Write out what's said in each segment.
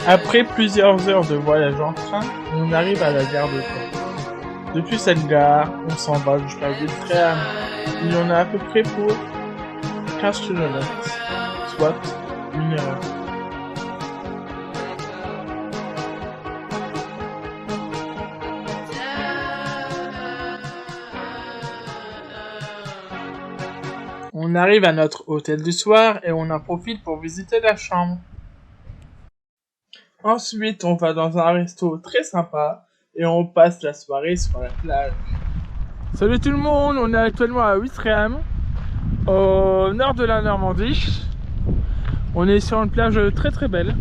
Après plusieurs heures de voyage en train, on arrive à la gare de Caen. Depuis cette gare, on s'en va jusqu'à Villefranche. Il y en a à peu près pour 15 km, soit 1 heure. On arrive à notre hôtel du soir et on en profite pour visiter la chambre. Ensuite, on va dans un resto très sympa et on passe la soirée sur la plage. Salut tout le monde, on est actuellement à Ouistreham, au nord de la Normandie. On est sur une plage très très belle.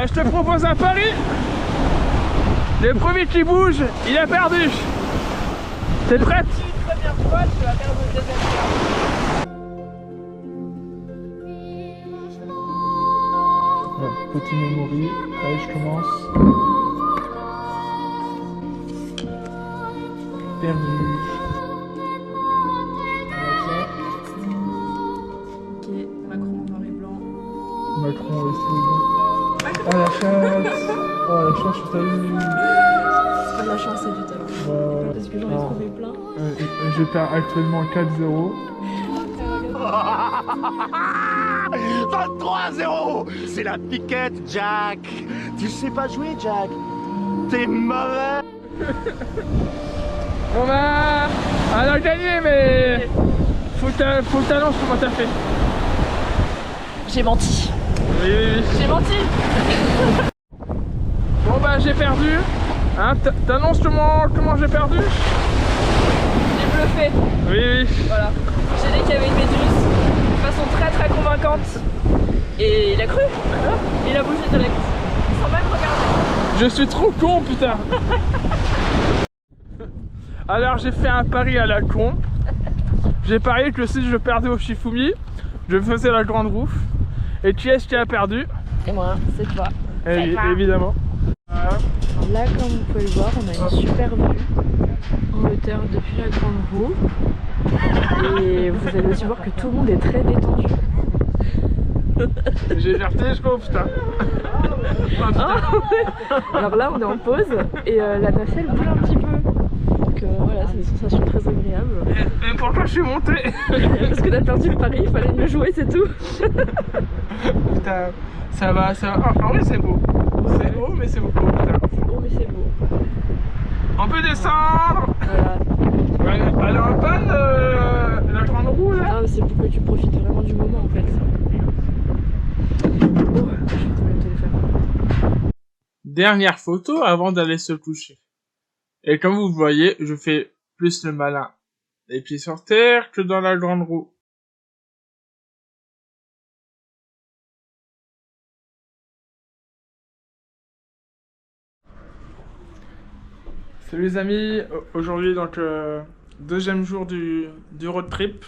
Je te propose un pari. Le premier qui bouge, il a perdu. T'es prête? Première fois, tu vas perdre le deuxième fois. Ouais, petit memory. Allez, je commence. Perdu. Ok, Macron noir et blanc. Macron, ouais, c'est bon. Oh la chatte! Oh la chatte, je t'ai eu! C'est pas de la chance, c'est du talent. Parce que j'en ai trouvé plein. Je perds actuellement 4-0. 23-0! C'est la piquette, Jack! Tu sais pas jouer, Jack! T'es mauvais! On va... Elle a gagné, mais... Faut que t'annonces comment t'as fait. J'ai menti. Oui. J'ai menti. Bon bah j'ai perdu. Hein, t'annonces comment j'ai perdu? J'ai bluffé. Oui. Voilà. J'ai dit qu'il y avait une méduse de façon très convaincante. Et il a cru. Voilà. Il a bougé direct. Sans même regarder. Je suis trop con, putain. Alors j'ai fait un pari à la con. J'ai parié que si je perdais au Shifumi, je faisais la grande roue. Et qui est-ce qui a perdu? Et moi, c'est toi. Évidemment. Alors là, comme vous pouvez le voir, on a une super vue en hauteur depuis la grande roue. Et vous allez aussi voir que tout le monde est très détendu. J'ai versé jusqu'au putain. Alors là, on est en pause et la nacelle bouge un petit peu. Donc voilà, c'est une sensation très agréable. Et pourquoi je suis monté? Parce que t'as perdu le pari, il fallait le jouer, c'est tout. Putain, ça va. En vrai, c'est beau. C'est haut, mais c'est beau. Putain. C'est beau, mais c'est beau. On peut descendre. Voilà. Elle est en panne, la grande roue là. Non, mais c'est pour que tu profites vraiment du moment en fait. Oh, je vais tomber le téléphone. Dernière photo avant d'aller se coucher. Et comme vous voyez, je fais plus le malin. Les pieds sur terre que dans la grande roue. Salut les amis, aujourd'hui donc deuxième jour du road trip.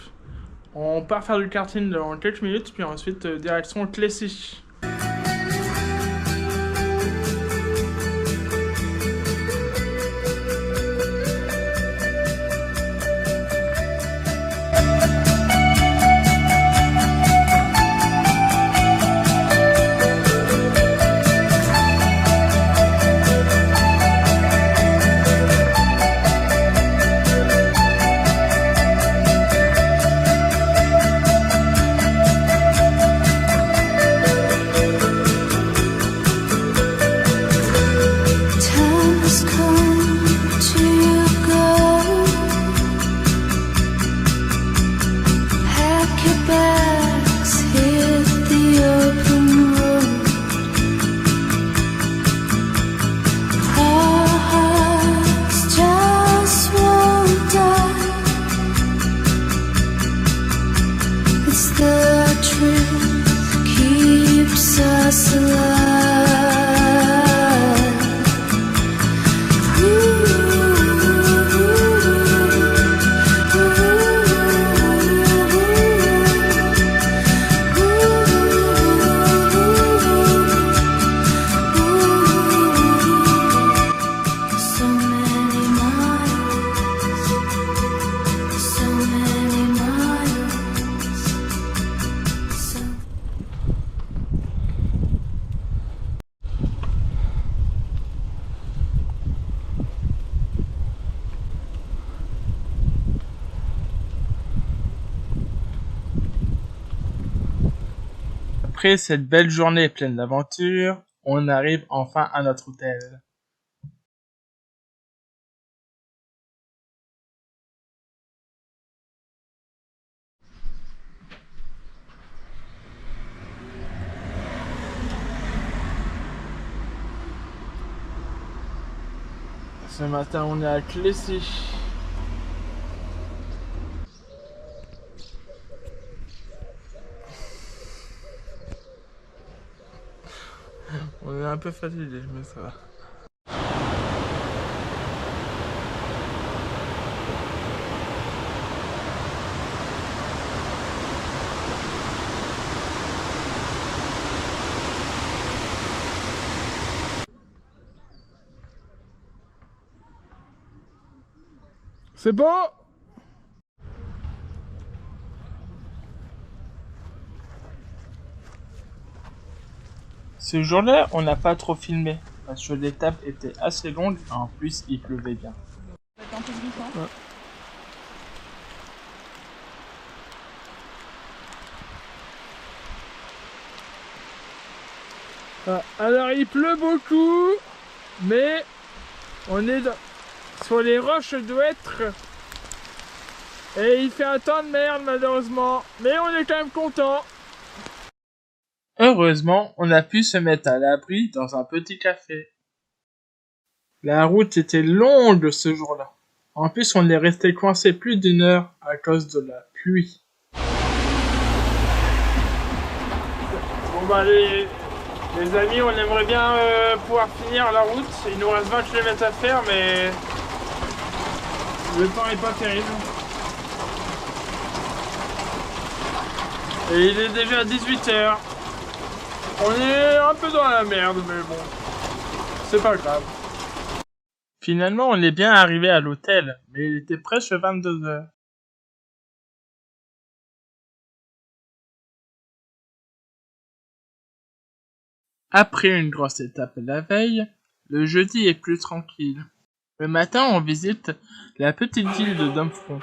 On part faire du karting dans quelques minutes, puis ensuite direction Clécy. Après cette belle journée pleine d'aventures, on arrive enfin à notre hôtel. Ce matin, on est à Clécy. On est un peu fatigué, mais ça va. C'est bon? Ce jour-là, on n'a pas trop filmé, parce que l'étape était assez longue et en plus il pleuvait bien. Ouais. Alors il pleut beaucoup, mais on est sur les roches d'Ouêtre et il fait un temps de merde malheureusement, mais on est quand même content. Heureusement, on a pu se mettre à l'abri dans un petit café. La route était longue ce jour-là. En plus, on est resté coincé plus d'1 heure à cause de la pluie. Bon bah les amis, on aimerait bien pouvoir finir la route. Il nous reste 20 km à faire, mais le temps est pas terrible. Et il est déjà 18 h. On est un peu dans la merde, mais bon, c'est pas grave. Finalement, on est bien arrivé à l'hôtel, mais il était presque 22 h. Après une grosse étape la veille, le jeudi est plus tranquille. Le matin, on visite la petite ville de Domfront.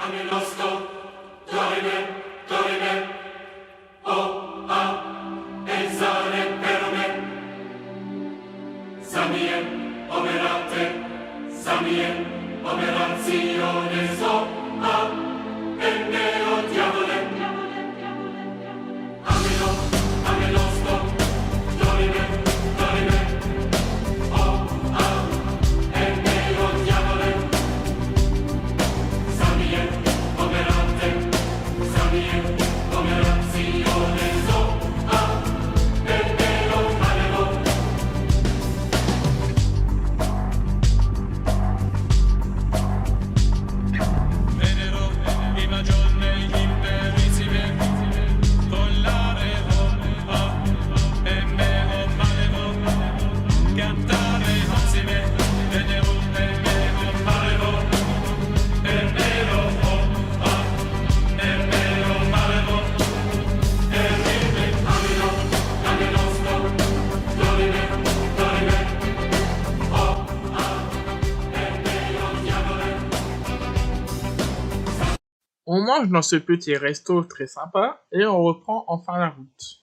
On mange dans ce petit resto très sympa et on reprend enfin la route.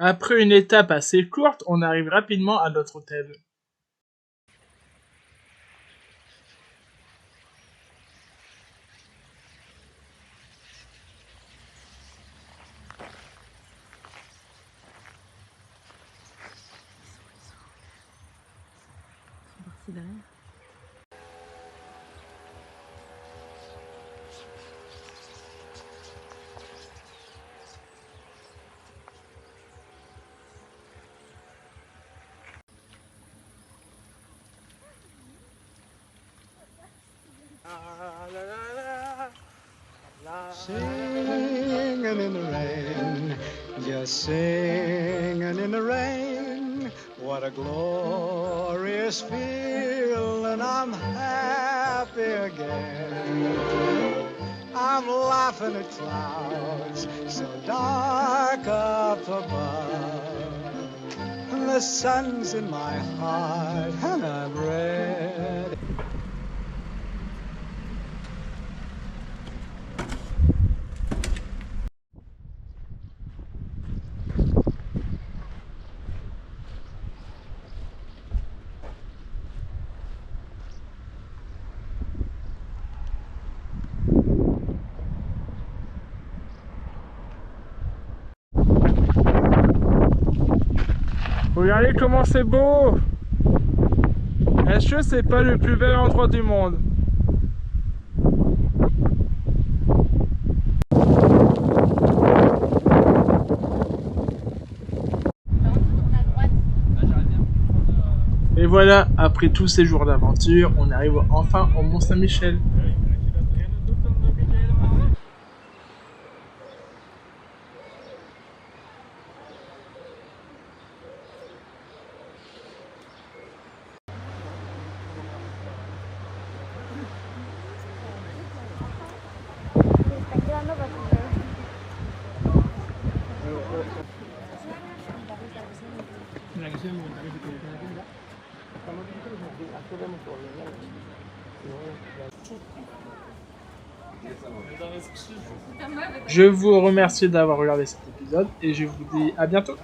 Après une étape assez courte, on arrive rapidement à notre hôtel. Singing in the rain, Just singing in the rain. What a glorious feeling. I'm happy again. I'm laughing at clouds so dark up above. And the sun's in my heart and I'm ready. Regardez comment c'est beau! Est-ce que c'est pas le plus bel endroit du monde? Et voilà, après tous ces jours d'aventure, on arrive enfin au Mont Saint-Michel. Je vous remercie d'avoir regardé cet épisode et je vous dis à bientôt.